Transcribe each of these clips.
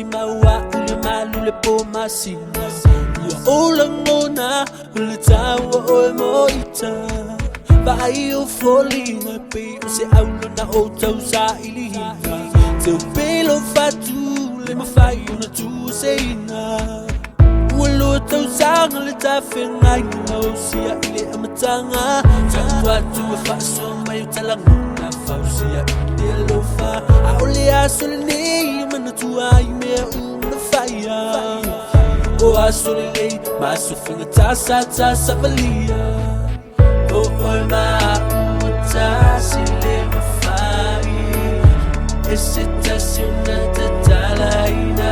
mawa ule malu le po masina ya ulang mona ule tawa o moita vai o foli na pe se aulo na o tau sa ilihina teu pelo fatu le mafai na tu seina ulo tau sang le tafengai na o sia ile amatanga tangwa tu fa so mai talang na fa sia ile lofa aule asul ni mana tu ai me una faia o asul ni masu finga tasa valia o ma tasi le mafai esse tassiona de talaina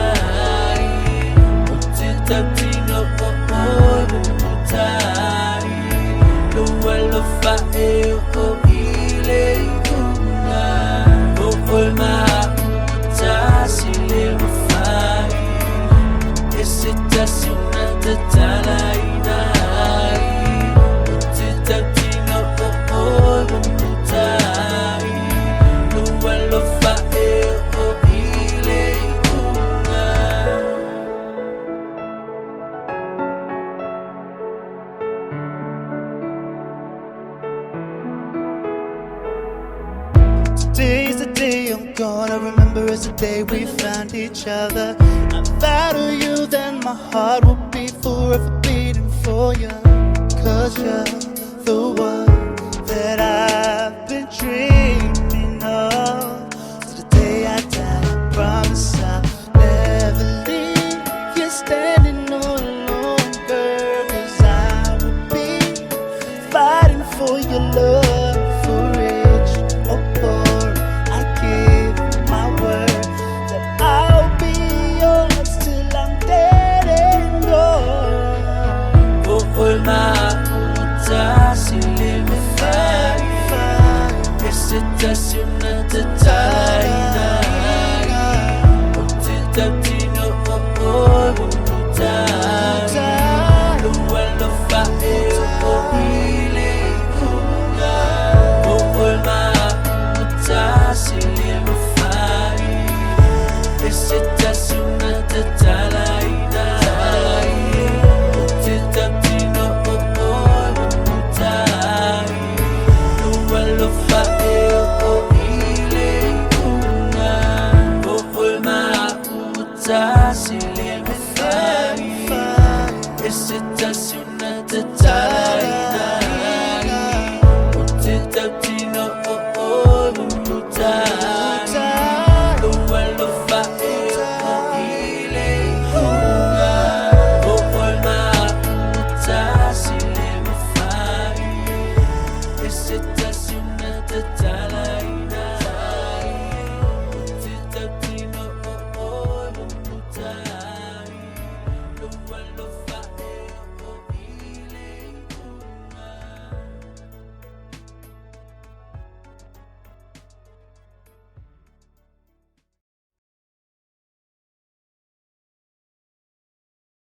o te tapino o mutai no vuelo fa o ile una o ma tasi le mafai esse tassiona de talaina o te tapino o mutai no vuelo fa o ile una. Today's the day I'm gonna remember as the day we found each other. I value you, then my heart will be forever beating for you. 'Cause you're the one that I've been dreaming of. So the day I die, I promise I'll never leave you standing all alone, girl. 'Cause I will be fighting for your love, for rich or poor. I give my word that I'll be yours till I'm dead and gone. Oh ma tasi le mafai esse tassiona de talaina o te tapino o mutai no vuelo fa o ile una o ma tasi le mafai esse tassiona de talaina o te tapino o mutai no vuelo fa o ile una o ma tasi le mafai esse tassiona de talaina